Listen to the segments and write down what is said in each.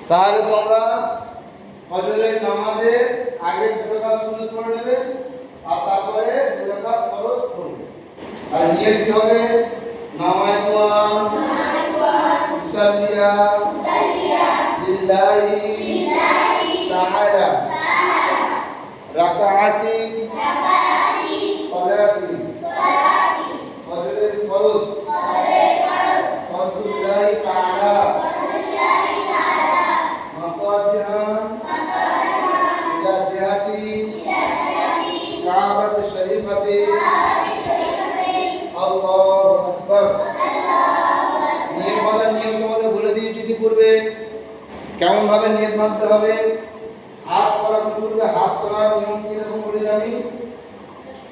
তাহলে তোমরা ফজরের নামাজে আগে 2 রাকাত সুন্নাত পড়ে নেবে আর তারপরে 2 রাকাত ফরজ পড়বে। আর নিয়ত কি হবে? নামায়াতু মুসাল্লিয়া লিল্লাহি তাআলা রাকাআতি সালাতি ফজরের ফরজ ফরজুল্লাহি তাআলা মাতাওয়াজ্জিহান ইলা জিহাতি কাবাত শরীফাতি আল্লাহু আকবার। নিয়ম তোমাদের বলে দিয়েছি ইতিপূর্বে কেমন ভাবে নিয়ত মানতে হবে। হাত তোলা পূর্বে হাত তোলার নিয়ম কিরকম বলে যাবি?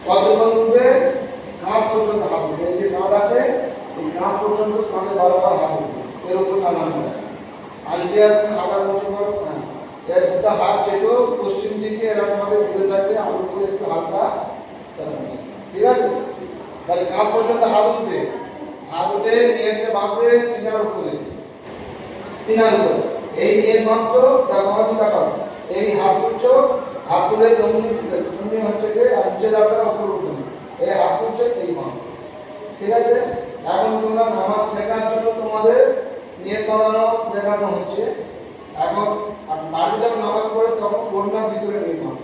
কতক্ষণ উঠবে? কাঁধ পর্যন্ত হাত উঠবে। এই যে কাঁধ আছে এই কাঁধ পর্যন্ত কাঁধে বরাবর হাত উঠবে, এর উপর টানানো হয়। আলবিয়া হাতার মতো করো না, এর দুটো হাত চেটো পশ্চিম দিকে এরকম ভাবে ঘুরে থাকবে, আঙুলগুলো একটু হালকা টানানো, ঠিক আছে? তাহলে কাঁধ পর্যন্ত হাত উঠবে। হাত উঠে নিয়তে বাঁধবে সিনার উপরে, সিনার উপরে এই নিয়ত মাত্র ডাকামাতি টাকাও এই হাত তুলছো, হাত তুলে তুমি হচ্ছে যে নিচে যাবে না উপরে উঠবে, এই হাত তুলছো এই মাপ, ঠিক আছে? এখন তোমরা নামাজ শেখার জন্য তোমাদের নিয়ত বানানো দেখানো হচ্ছে। এখন বাড়ি যখন নামাজ পড়ে তখন কোনটার ভিতরে নিয়ত মাপ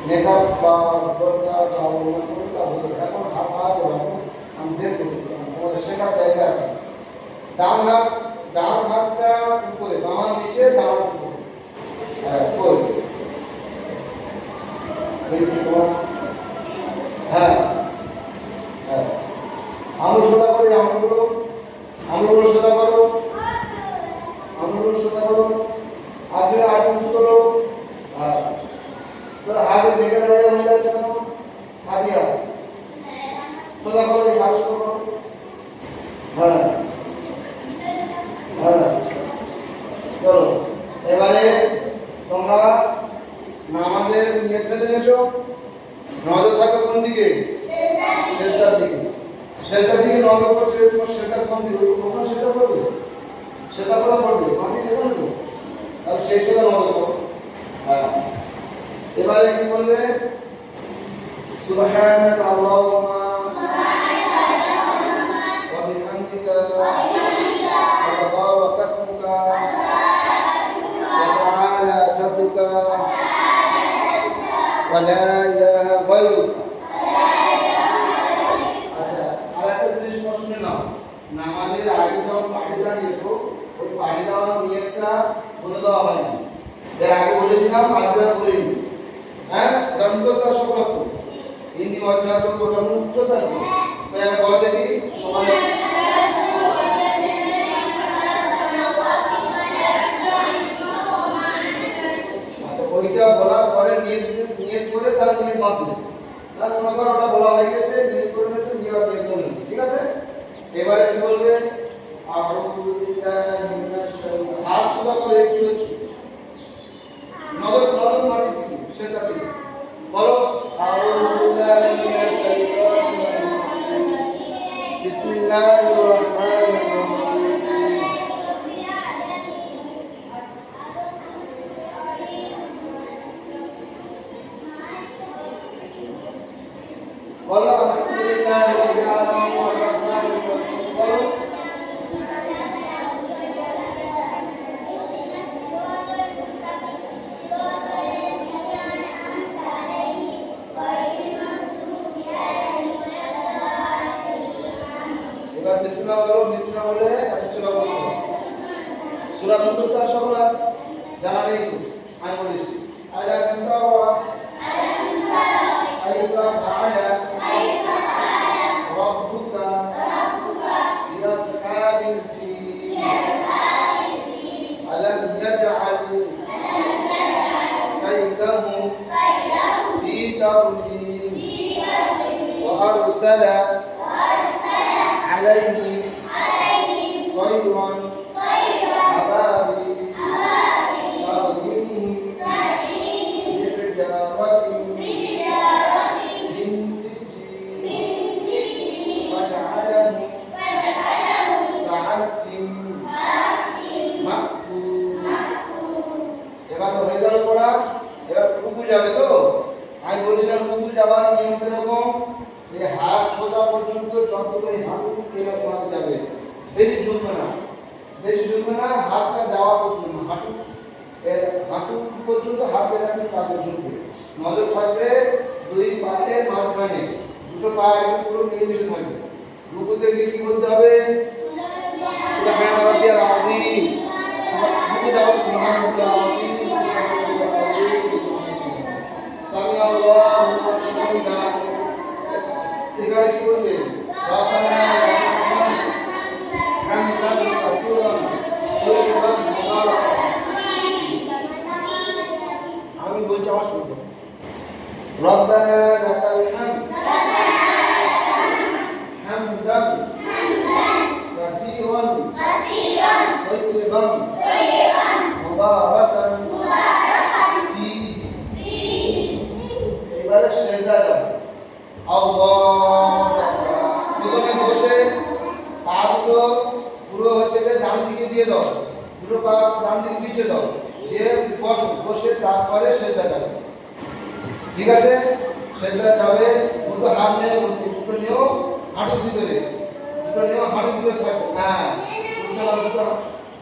মেকআপ বা বোরকা বা অন্য কোনো কাজ হতে পারে। এখন হাত হাত ওরকম আমি দেখবো তোমাদের শেখার জায়গা আছে। ডান হাতটা উপরে, বাম হাত নিচে, ডান হাত উপরে, হ্যাঁ হ্যাঁ আঙুল সোজা করে, আঙুলগুলো সোজা করো, আঙুলগুলো সোজা করো, হাতগুলো আট উঁচু করো। হ্যাঁ তোর হাতে বেঁকে দাঁড়িয়ে হয়ে যাচ্ছে কেন? সাদিয়া সোজা করো, হাত সোজা করো। হ্যাঁ হ্যাঁ চলো এবারে তোমরা নামাজের নিয়ত বেঁধে নিয়েছো। নজর থাকবে কোন দিকে? সেজদার দিকে। সেজদার দিকে নজর করছে, তোমার সেজদার কোন দিকে? কখন সেজদা করবে? সেজদা করা পড়বে মাটি দেখো না তো, তাহলে সেই সেজদা নজর করো। হ্যাঁ এবারে কি বলবে? সুবহানাকা আল্লাহুম্মা ওয়া বিহামদিকা ওয়া তাবারাকা ইসমুকা ওয়া তাআলা জাদ্দুকা ওয়া লা ইলাহা গায়রুকা। আচ্ছা আরেকটা জিনিস শুনে নাও, নামাজের আগে যখন পাটি দাঁড়িয়েছো ওই পাটি দেওয়ার নিয়তটা বলে দেওয়া হয়নি, এর আগে বলেছিলাম আজকে বলিনি। হ্যাঁ ওটা মুখস্থ সফলত্ব হিন্দি অধ্যায় ওটা মুখস্থ আছে। বলা দেখি সবাই ওইটা বলার পরে নিয়ত করে তার নিয়ত বাঁধবে। তার মনে করো ওটা বলা হয়ে গেছে, নিয়ত করে নিয়েছে, নিয়ত করে নিয়েছে, ঠিক আছে? এবারে কি বলবে? আউযু বিল্লাহি মিনাশ শাইতানির হাত সোজা করে কি হচ্ছে? নজর মাটির দিকে, সেটা দিকে বলো। আউযু বিল্লাহি মিনাশ শাইতানির রাজিম বিসমিল্লাহির রহমানির রহিম। বলো আলহামদুলিল্লাহি রাব্বিল আলামিন ওয়া রাহমানির রহিম। বলো এবার বিসমিল্লাহ বলো, বিসমিল্লাহ বলে সূরা বলো। সূরা মুখস্থ সকলা জানা নেই তো, আমি বলেছি আলাম তাওয়া আইফা ফাআলা রাব্বুকা বিআসহাবিল ফিল আলাম ইয়াজআল কাইদাহুম ফি তাদলিল ওয়া আরসালা عليهم طيرا أبابيل ترميهم بحجارة من سجيل فجعلهم كعصف مأكول যাবে তো? আমি বলেছিলাম রুকু যাবার নিয়ম এরকম, এই হাত সোজা পর্যন্ত যতটুকু এই হাঁটু এরকম যাবে, বেশি ঝুলবে না, বেশি ঝুলবে না, হাতটা যাওয়া পর্যন্ত হাঁটু হাঁটু পর্যন্ত হাত এরকম যাবে, ঝুলবে। নজর থাকবে দুই পায়ের মাঝখানে, দুটো পা একদম পুরো মিলেমিশে থাকবে। রুকুতে গিয়ে কি করতে হবে? সুবহান রাব্বিয়াল আযীম, রুকু যাও, সুবহান রাব্বিয়াল আযীম, সামি আল্লাহু লিমান হামিদা। এখানে কি বলবে? রাব্বানা হামদান কাসীরান তাইয়িবান মুবারাকান। আমি বলছি, আমার শুনবো। রাব্বানা লাকাল হামদ হামদান কাসীরান তাইয়িবান মুবারাকান ফীহি। এবারে সেজদা দাও। আল্লাহু আকবার। প্রথমে বসে পা দুটো পুরো হচ্ছে ডান দিকে দিয়ে দাও, দুটো পা ডান দিকে পিছিয়ে দাও, দিয়ে বসো, বসে তারপরে সেজদা যাবে। ঠিক আছে? সেজদা যাবে, দুটো হাত নিয়ে দুটো নিয়েও হাঁটুর ভিতরে, দুটো নিয়েও হাঁটুর ভিতরে থাকবে। হ্যাঁ,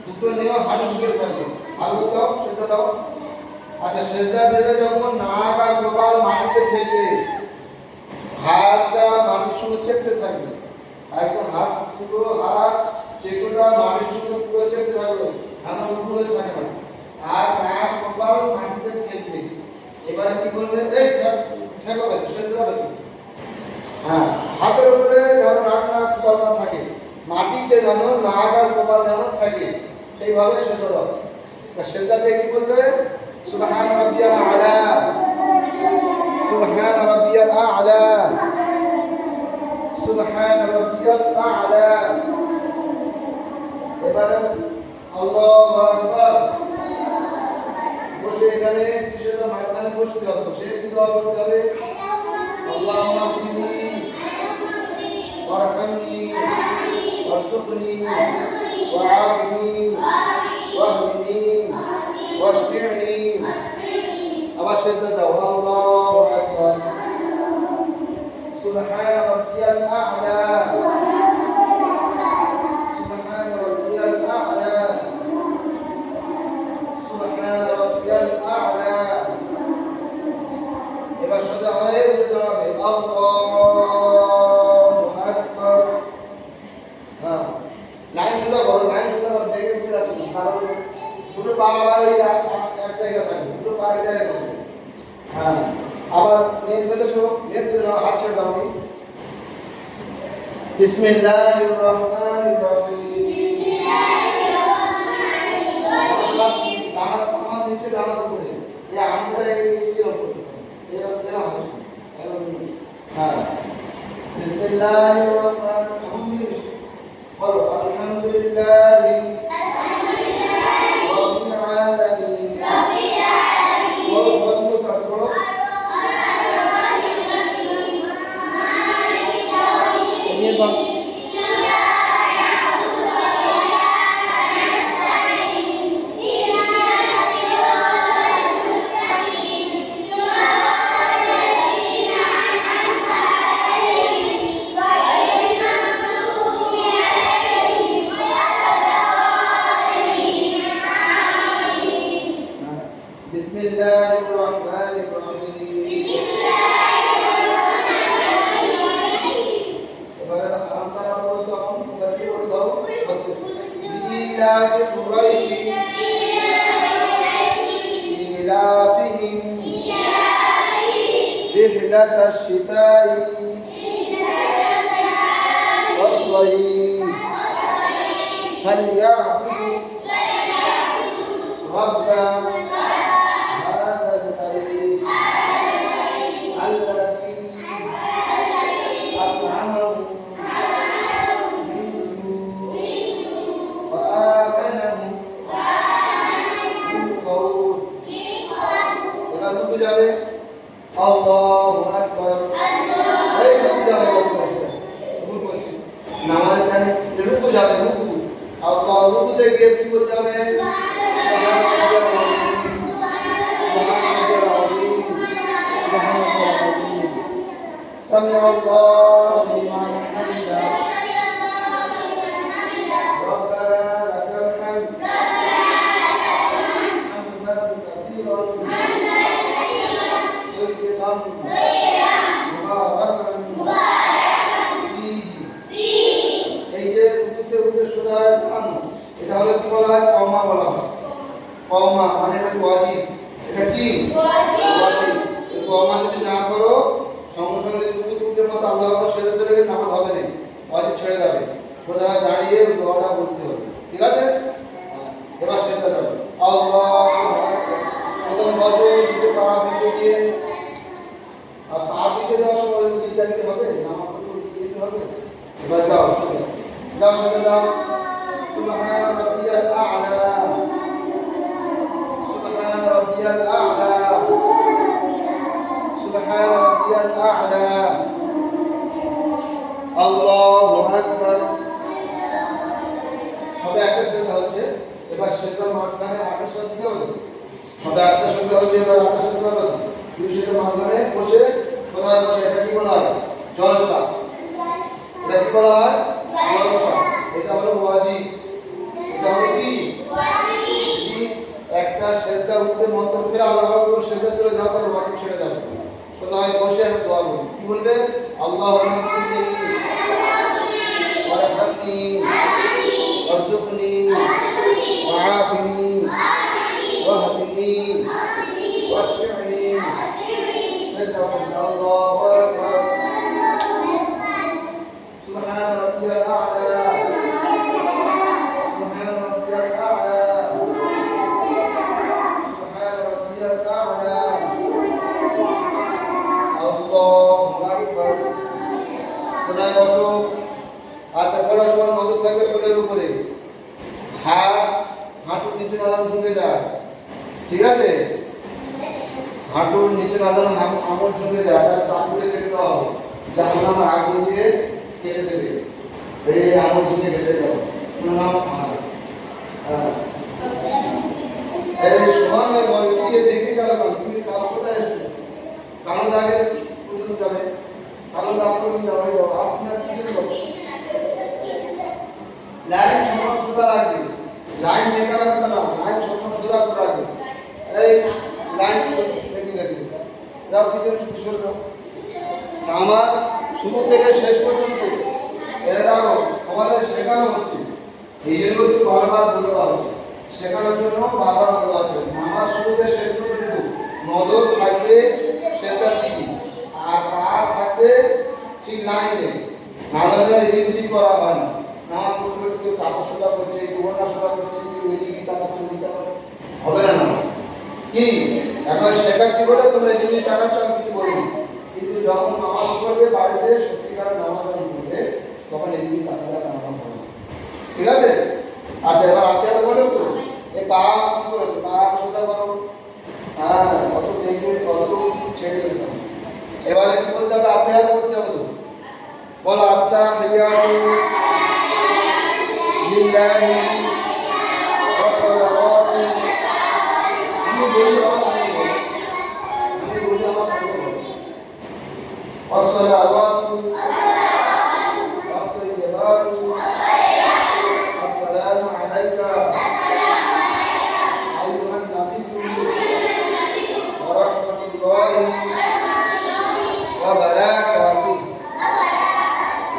দুটো নিয়েও হাঁটুর ভিতরে থাকবে। ভালো দাও, সেজদা দাও। আচ্ছা, সেজদা দেবে যখন নাক আর কপাল মাটিতে ঠেকবে, হাতটা মাটির সঙ্গে চেপতে থাকবে, একদম হাত পুরো হাত যেগুলো মাটির সঙ্গে পুরো চেপতে থাকবে, হাত উপর হয়ে থাকবে না, আর নাক কপাল মাটিতে ঠেকবে। এবারে কি বলবে? এই ঠেকাবে, সেজদা হবে। হ্যাঁ, হাতের উপরে যেন নাক না কপাল না থাকে, মাটিতে যেন নাক আর কপাল যেন থাকে, সেইভাবে সেজদা দাও। সেজদা দিয়ে কি বলবে? সুবহান রাব্বিয়াল আলা, সুবহান রাব্বিয়াল আ'লা, সুবহান রাব্বিয়াল আ'লা। এবারে আল্লাহু আকবার। বসে এখানে সেটা মাঝখানে বসতে হবে, বসে কি দোয়া করতে হবে? আল্লাহুম্মা ফিনি ওয়ারহামনি ওয়ারযুকনি ওয়াআফিনি ওয়াহদিনি ওয়াশফি'নি। আবার সেজদা দাও। আল্লাহু আকবার। সুবহান রাব্বিয়াল আ'লা, সুবহান রাব্বিয়াল আ'লা, সুবহান রাব্বিয়াল আ'লা। এবার সোজা হয়ে উঠে দাঁড়াবে। আল্লাহু আকবার। হ্যাঁ, লাইন সোজা করো, লাইন সোজা করো, দেখে উঠে যাচ্ছে না, কারণ দুটো পা আবার এই এক জায়গা থাকবে, দুটো পা এই জায়গায় থাকবে। হ্যাঁ, আবার নেট বেঁধেছো, নেট বেঁধে হাত ছেড়ে দাও। বিসমিল্লাহির রহমানির রহিম। ডানা পা নিচে, ডানা উপরে, এই আঙুলটা এরকম এরকম। হ্যাঁ, বিসমিল্লাহির রহমানির রহিম। বলো আলহামদুলিল্লাহি রাব্বিল আলামিন। বলো, সবাই মুখস্থ করো। বিসমিল্লাহির রহমানির রহিম। এবারে আমরা বলছো, তোমরা কি করে দাও? ইলাহি কুরাইশি ইলাফিহিম রিহলাতাশ শিতাই ওয়াস-সাইফ ফালইয়াবুদু রাব্বা যাবে। আল্লাহু আকবার। এই রুকু যাবে, শুরু করছি নামাজ জানি রুকু যাবে, রুকু। আল্লাহ রুকুতে গিয়ে কি করতে হবে? সুবহানাল্লাহি ওয়া বিহামদিহি, সুবহানাল্লাহি سمع الله لمن حمده ربنا لك الحمد حمدا كثيرا طيبا مباركا فيه এই যে উঠতে উঠতে সূরা আন এটা হলো কি বলা হয় কওমা বলা হয় কওমা মানে এটা ওয়াজিব এটা কি ওয়াজিব এই কওমা যদি না করো সঙ্গে সঙ্গে উঠতে উঠতে মত আল্লাহ আকবার সেরে চলে গেলে নামাজ হবে না ওয়াজিব ছেড়ে যাবে সোজা দাঁড়িয়ে দোয়াটা বলতে হবে ঠিক আছে এবার সেটা যাবে আল্লাহু আকবার প্রথম বসো দুটো পা পিছনে দিয়ে আর পা পিছনে দেওয়ার সময় ওই দিকে দিতে হবে নামাজ পড়তে দিতে হবে এবার যাও সোজা যাও সোজা যাও সুবহান রাব্বিয়াল আ'লা সুবহান রাব্বিয়াল আ'লা সুবহান রাব্বিয়াল আ'লা আল্লাহু আকবার হবে একটা সেটা হচ্ছে এবার সেটা মাঝখানে আকর্ষণ দিতে হবে হবে একটা সেটা হচ্ছে এবার আকর্ষণ করবে দুই সেটা মাঝখানে বসে সোজা বসে এটা কি বলা হয় জলসা এটা কি বলা হয় জলসা এটা হলো ওয়াজিব এটা হলো কি ওয়াজিব একটা সেজদা উঠতে মন্ত্র করে আল্লাহ আকবার সেজদা চলে যাও তাহলে ওয়াজিব ছেড়ে যাবে সোজা হয়ে বসে একটা দোয়া বলবে কি বলবে আল্লাহুম্মা ইগফিরলি ওয়ারহামনি ওয়ারযুকনি ওয়াআফিনি ওয়াহদিনি ওয়াশফি'নি আল্লাহু আকবার সুবহান রাব্বিয়াল আ'লা সুবহান রাব্বিয়াল আ'লা সুবহান রাব্বিয়াল আ'লা আল্লাহু আকবার কোথায় বসো আচ্ছা বলার সময় নজর থাকবে কোলের উপরে হাত হাঁটুর নিচে নাদান ঝুঁকে যায় ঠিক আছে হাঁটুর নিচে নাদান আঙুল ঝুঁকে যায় তার চাকুতে কেটে দেওয়া হবে জাহান্নাম আগুন দিয়ে কেটে দেবে এই আঙুল ঝুঁকে কেটে যাবে নাম এই সময় বলে কি দেখে গেল তুমি কাল কোথায় এসছো কালো দাগে পর্যন্ত যাবে কালো দাগ পর্যন্ত যাবে আপনার কি জন্য লাইন সমান সোজা রাখবে লাইন মেকা রাখবে না লাইন সবসময় সোজা করে রাখবে এই লাইন দেখে গেছে যাও পিছনে শুধু সরে যাও নামাজ শুরু থেকে শেষ পর্যন্ত এরা দেখো আমাদের শেখানো হচ্ছে এই জন্য তো বারবার বলে দেওয়া হচ্ছে শেখানোর জন্য বারবার বলে দেওয়া হচ্ছে নামাজ শুরু থেকে শেষ পর্যন্ত নজর থাকবে সেটার দিকে আর পা থাকবে ঠিক লাইনে না হলে এদিক করা হয় না নামাজ পড়তে কেউ কাপড় সোজা করছে গোবরটা সোজা করছে কেউ ওই দিকে তাকাচ্ছে ওই দিকে হবে না নামাজ কি এখন শেখাচ্ছি বলে তোমরা এই জিনিস টাকাচ্ছ আমি কিছু বলবো কিন্তু যখন নামাজ পড়বে বাড়িতে সত্যিকার নামাজ পড়বে তখন এই দিকে তাকালে নামাজ হবে ঠিক আছে আচ্ছা এবার আত্মীয় বলো তো এই পা কি করেছো পা সোজা করো হ্যাঁ কত দেখে কত ছেড়ে দিতে এবারে কি বলতে হবে আত্মীয় করতে হবে তো বলো আত্তাহিয়াতু লিল্লাহি ওয়াসসালামু আমি বলি আমার সঙ্গে বলো আমি বলি আমার সঙ্গে বলো ওয়াসসালামু ওয়াত্তাইয়িবাতু আসসালামু আলাইকা আইয়ুহান নাবিয়্যু ওয়া রাহমাতুল্লাহি ওয়া বারাকাতুহু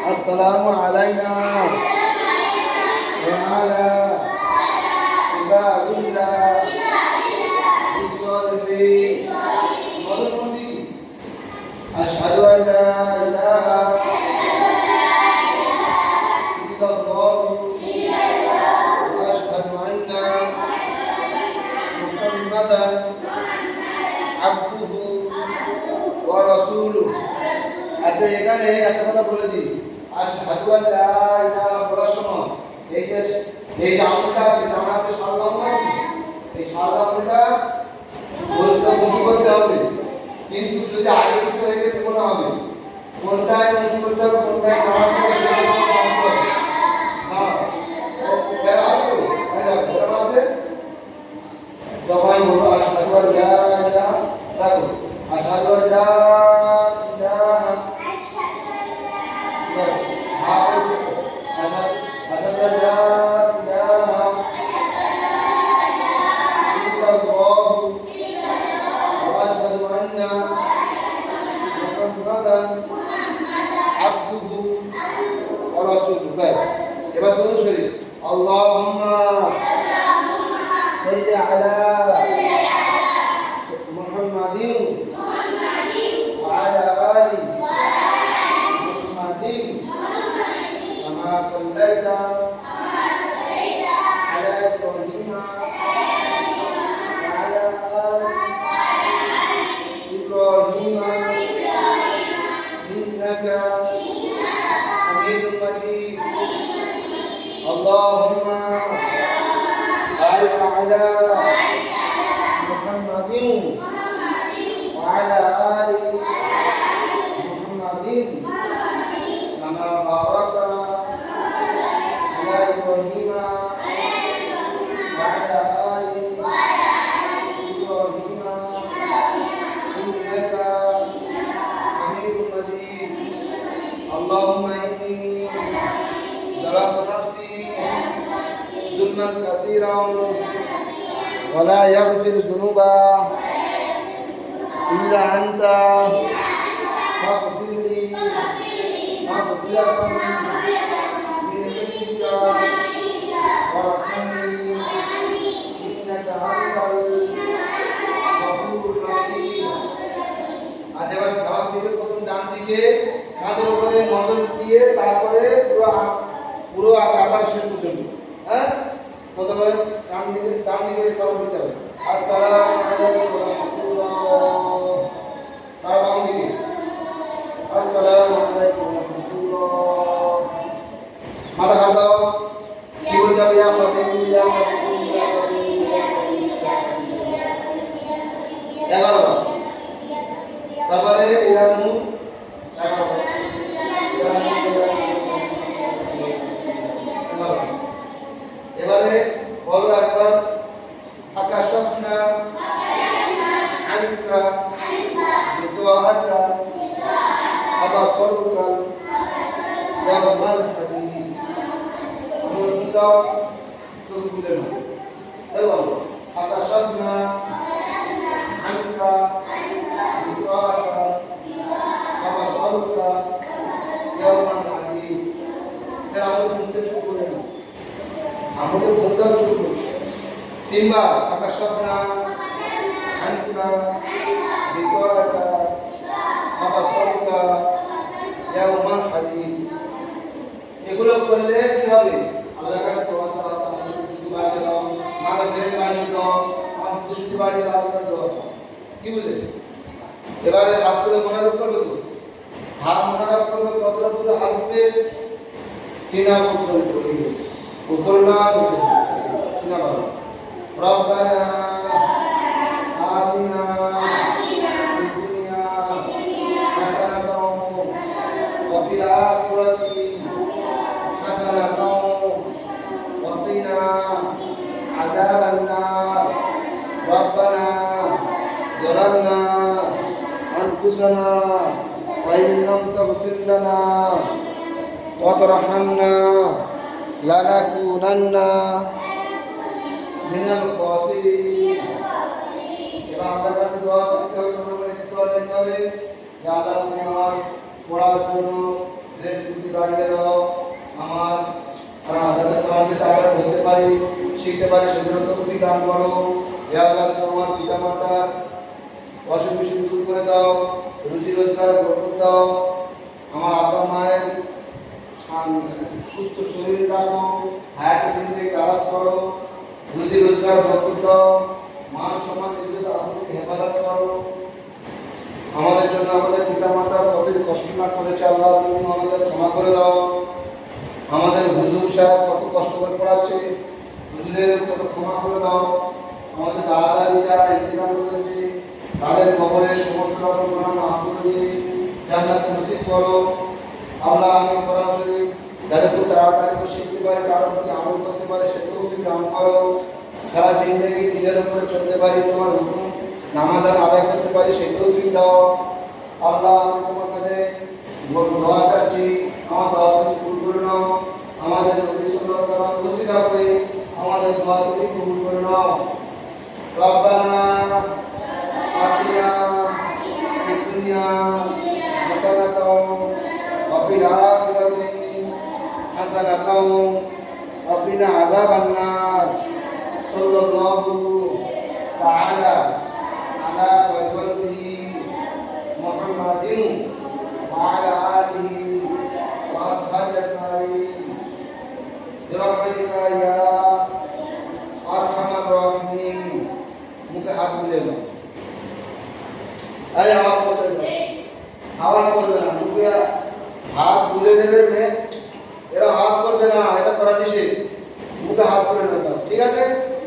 আসসালামু আলাইনা وعلى عباد الله الصالحين أشهد أن لا إله إلا الله وأشهد أن محمدا عبده ورسوله আচ্ছা এখানে একটা কথা বলে দিই আশহাদু আন লা ইলাহা বলার সময় এই যে আমলটা আছে আমাদের সালাম নাকি এই সালামটা বলতে উঁচু করতে হবে কিন্তু যদি আগে কিছু হয়ে গেছে মনে হবে কোনটায় উঁচু করতে হবে কোনটায় নামাজ পড়তে হবে সেটা জানতে হবে না বেরা আছে বেরা আছে তখন বলবো আশহাদু আন লা ইলাহা দেখো আশহাদু আন লা ইলাহা على محمد وعلى آل محمد كما صليت على إبراهيم وعلى آل إبراهيم إنك حميد مجيد اللهم بارك على محمد وعلى آل محمد كما باركت على إبراهيم وعلى آل إبراهيم إنك حميد مجيد اللهم إني ظلمت نفسي ظلما كثيرا ولا يغفر الذنوب إلا أنت فاغفر لي مغفرة من عندك وارحمني إنك أنت الغفور الرحيم আজ এবার সালাম দিবে প্রথম ডান দিকে কাঁধের উপরে নজর দিয়ে তারপরে পুরো কাতার শেষ পর্যন্ত হ্যাঁ প্রথমে ডান দিকে সালাম দিতে হবে আসসালামু আলাইকুম ওয়া রাহমাতুল্লাহ তার বাম দিকে আসসালামু আলাইকুম ওয়া রাহমাতুল্লাহ মাথা হাত দাও কি বলতে হবে ইয়া মাহবুব ইয়া মাহবুব ইয়া মাহবুব 11 বার তারপরে ইয়া নূর 11 বার এবারে বলো একবার আকাশফনা আনকা বিদুআকা আবাসরুকা ইয়াওমাল হাদিদ আমল দাও চোখ খুলে নাও তাই বলো আকাশফনা আনকা বিদুআকা আবাসরুকা ইয়াওমাল হাদিদ এর আমল শুনতে চোখ খুলে নাও আমাদের বন্ধা শুরু তিনবার আকাশনা আনকা বিতরাকা আবাসরকা ইয়াউমাল হাদিদ এগুলো করলে কি হবে আল্লাহর কাছে দোয়া করো তাহলে শুদ্ধি বাড়িয়ে দাও মাথা ধরে বাড়িয়ে দাও আমাদের শুদ্ধি বাড়িয়ে দাও আল্লাহর দোয়া কি বুঝলে এবারে হাত তুলে মনে করবে তো হাত মনে করবে কতটা দূরে হাত উঠবে সিনা পর্যন্ত وقلنا سنبا ربنا آتنا في الدنيا حسنة وفي الآخرة حسنة وقنا عذاب النار ربنا ظلمنا أنفسنا وإن لم تغفر لنا وترحمنا لنكونن من الخاسرين এবার আল্লাহর কাছে দোয়া করতে হবে করতে হবে যে আল্লাহ তুমি আমার পড়ার জন্য রেট বুদ্ধি বাড়িয়ে দাও আমার যাতে ক্লাসে আবার বলতে পারি শিখতে পারি সেজন্য তো তুমি দান করো হে আল্লাহ তুমি আমার পিতা মাতার অসুখ বিসুখ দূর করে দাও রুজি রোজগারে বরকত দাও আমার আব্বা মায়ের সুস্থ শরীর রাখো হায়াতের দিন থেকে দারাজ করো রুজি রোজগার বরকত দাও মান সম্মান ইজ্জত আবরুকে হেফাজত করো আমাদের জন্য আমাদের পিতা মাতার কত কষ্ট না করেছে আল্লাহ তুমি আমাদের ক্ষমা করে দাও আমাদের হুজুর সাহেব কত কষ্ট করে পড়াচ্ছে হুজুরের কত ক্ষমা করে দাও আমাদের দাদা দাদি যারা ইন্তেকাল করেছে তাদের কবরের সমস্ত রকম গুনাহ মাফ করে দিয়ে জান্নাত নসিব করো আল্লাহ আমি কোরআন শরীফ যাতে খুব তাড়াতাড়ি করে শিখতে পারে তার প্রতি আমল করতে পারে সেটাও তুমি দান করো সারা জিন্দেগি দিনের উপরে চলতে পারি তোমার হুকুম নামাজ আদায় করতে পারি সেটাও তুমি দাও আল্লাহ আমি তোমার কাছে দোয়া চাচ্ছি আমার দোয়া তুমি কবুল করে নাও আমাদের নবী সাল্লাল্লাহু আলাইহি ওয়াসাল্লাম ওসিলা করে আমাদের দোয়া তুমি কবুল করে নাও রব্বানা আতিনা ফিদ দুনিয়া হাসানাতাও وفي الآخرة حسنة وقنا عذاب النار صلى الله মুখে হাত বুলিয়ে নাও। আরে আওয়াজ করবে না, আওয়াজ করবে না, মুখে হাত বুলে নেবে, এরা আওয়াজ করবে না, এটা করা নিষেধ। মুখে হাত বুলে নেবে বাস, ঠিক আছে?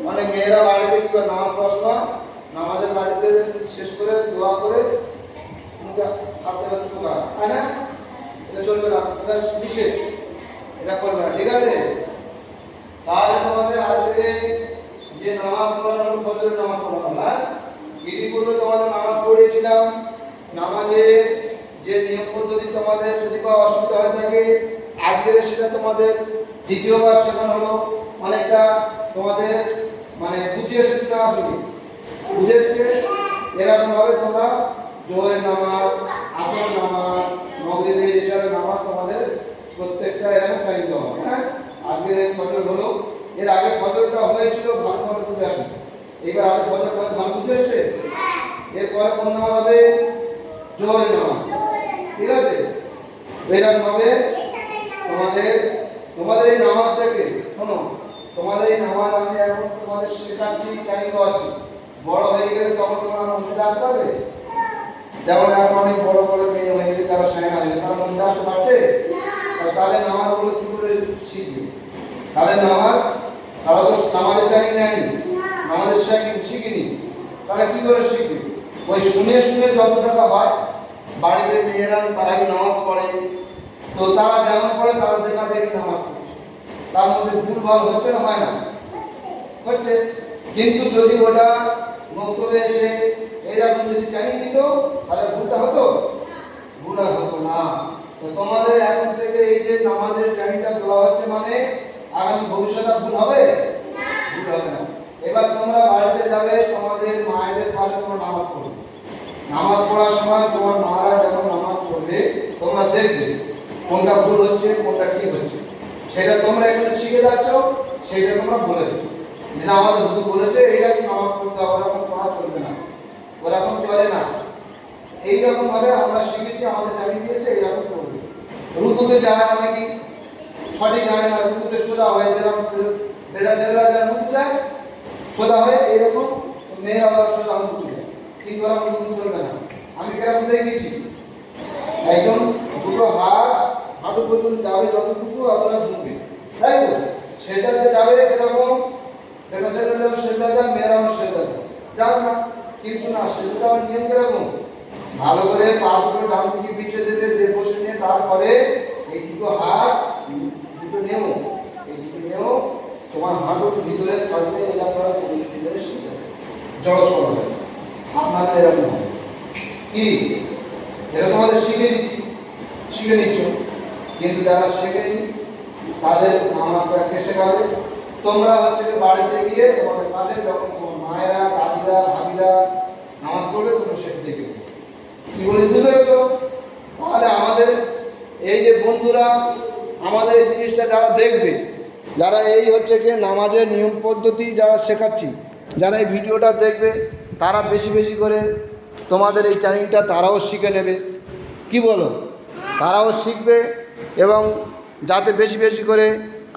মানে মেয়েরা বাড়িতে কি করে নামাজ পড়ার সময়, নামাজের বাড়িতে শেষ করে দোয়া করে মুখে হাত দেওয়া ঢোকা, তাই না? এটা চলবে না, এটা নিষেধ, এটা করবে না, ঠিক আছে? তাহলে তোমাদের আজকে যে নামাজ পড়ানো, ফজরের নামাজ পড়ানো, হ্যাঁ, ইতিপূর্বে তোমাদের নামাজ পড়িয়েছিলাম। নামাজের যে নিয়ম পদ্ধতি তোমাদের যদি কোনো অসুবিধা হয়ে থাকে, আজকের সেটা তোমাদের দ্বিতীয়বার শেখানো হলো। অনেকটা তোমাদের মানে বুঝে এসেছে না, আসলে বুঝে এসছে। এরকমভাবে তোমরা জোহরের নামাজ, আসর নামাজ, মাগরিবের ইশারের নামাজ তোমাদের প্রত্যেকটা এরকম টাইম দেওয়া হবে, হ্যাঁ? আজকে ফজর হলো, এর আগে ফজরটা হয়েছিল ভালোভাবে বুঝে আসুন। এবার আগে ফজরটা ভালো বুঝে এসছে। এরপরে কোন নামাজ হবে? জোহরের নামাজ, ঠিক আছে? এরকম হবে তোমাদের এই নামাজ থেকে, শোনো, তোমাদের এই নামাজ আমি এখন তোমাদের শেখাচ্ছি, ট্রেনিং দেওয়াচ্ছি। বড় হয়ে গেলে তখন তোমরা মসজিদে আসতে পারবে। যেমন এখন অনেক বড় বড় মেয়ে হয়ে গেছে, যারা সেনা হয়ে গেছে, তারা মসজিদে আসতে পারছে? তাদের নামাজগুলো কি করে শিখবে? তাদের নামাজ, তারা তো নামাজের ট্রেনিং নেয়নি, নামাজের শিখিনি, তারা কি করে শিখবে? ওই শুনে শুনে যত টাকা হয়, বাড়িতে মেয়েরা তারা নামাজ পড়ে, তো তারা যেমন পড়ে তারা দেখা দেখি নামাজ পড়ছে, তার মধ্যে ভুল ভাল হচ্ছে না, হয় না? হচ্ছে। কিন্তু যদি ওটা বক্তব্যে এসে এইরকম যদি ট্রেনিং নিত, তাহলে ভুলটা হতো? ভুল আর হতো না। তো তোমাদের এখন থেকে এই যে নামাজের ট্রেনিংটা দেওয়া হচ্ছে, মানে আগামী ভবিষ্যতে ভুল হবে? ভুল হবে না। এবার তোমরা বাড়িতে যাবে, তোমাদের মায়েদের পাশে তোমরা নামাজ পড়বে। নামাজ পড়ার সময় তোমার মারা যখন নামাজ পড়বে, তোমরা দেখবে কোনটা ভুল হচ্ছে, কোনটা ঠিক হচ্ছে। সেটা তোমরা এখানে শিখে যাচ্ছ, সেটা তোমরা বলে দেবে। যেটা আমাদের হুজুর বলেছে, এইরকম নামাজ পড়তে হবে, ওরকম পড়া চলবে না, ওরকম চলে না। এইরকম ভাবে আমরা শিখেছি, আমাদের জানিয়ে দিয়েছে, এইরকম করবে। রুকুতে যায় অনেকেই সঠিক জানে না, রুকুতে সোজা হয়ে, যেরকম বেটা ছেলেরা যা রুকু যায় সোজা হয়ে, এইরকম মেয়েরা আবার সোজা হয়ে রুকু যায়, কিন্তু ওরকম রুকু চলবে না। আমি কেরকম দেখেছি, একদম দুটো হাঁটু পর্যন্ত যাবে, যতটুকু আপনারা ঝুঁকবে, তাই তো? সেটাতে যাবে এরকম, বেটা ছেলেরা যেমন সেটা যায়, মেয়েরা আমার সেটা যাবে না। কিন্তু না, সেটা আমার নিয়ম কিরকম, ভালো করে পা দুটো ডান দিকে পিছিয়ে দেবে, বসে নিয়ে তারপরে এই দুটো হাত দুটো নেও, এই দুটো নেও, তোমার হাঁটুর ভিতরে থাকবে, এলাকা ভিতরে জড়ো সড়ো হবে। আপনাদের এরকম হবে কি? এটা তোমাদের শিখে নিচ্ছ, কিন্তু যারা শেখেনি তাদের নামাজটা কে শেখাবে? তোমরা হচ্ছে বাড়িতে গিয়ে তোমাদের কাছে যখন তোমার মায়েরা, দাদিরা, ভাবিরা নামাজ পড়বে, তোমরা সেটা দেখে কি বলে, বুঝতে পেরেছো? তাহলে আমাদের এই যে বন্ধুরা, আমাদের এই জিনিসটা যারা দেখবে, যারা এই হচ্ছে কি নামাজের নিয়ম পদ্ধতি যারা শেখাচ্ছি, যারা এই ভিডিওটা দেখবে, তারা বেশি বেশি করে তোমাদের এই ট্রেনিংটা তারাও শিখে নেবে। কি বলো? তারাও শিখবে, এবং যাতে বেশি বেশি করে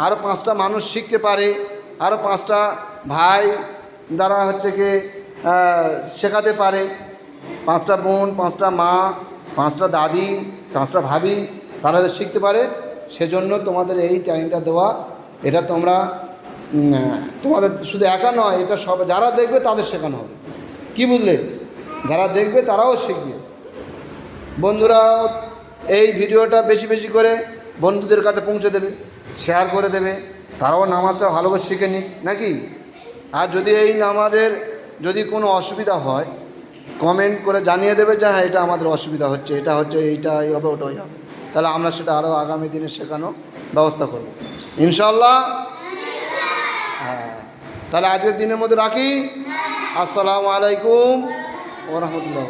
আরও 5টা মানুষ শিখতে পারে, আরও 5টা ভাই যারা হচ্ছে কি শেখাতে পারে, 5টা বোন, 5টা মা, 5টা দাদি, 5টা ভাবি, তারা শিখতে পারে। সেজন্য তোমাদের এই ট্রেনিংটা দেওয়া। এটা তোমরা তোমাদের শুধু একা নয়, এটা সব যারা দেখবে তাদের শেখানো হবে। কি বুঝলে? যারা দেখবে তারাও শিখবে। বন্ধুরা এই ভিডিওটা বেশি বেশি করে বন্ধুদের কাছে পৌঁছে দেবে, শেয়ার করে দেবে, তারাও নামাজটা ভালো করে শিখে নিক, নাকি? আর যদি এই নামাজের যদি কোনো অসুবিধা হয়, কমেন্ট করে জানিয়ে দেবে যে হ্যাঁ এটা আমাদের অসুবিধা হচ্ছে, এটা হচ্ছে, এইটা এই হবে, ওটাই হবে। তাহলে আমরা সেটা আরও আগামী দিনে শেখানোর ব্যবস্থা করব ইনশাআল্লাহ। হ্যাঁ, তাহলে আজকের দিনের মধ্যে রাখি। আসসালামু আলাইকুম ওয়া রাহমাতুল্লাহ।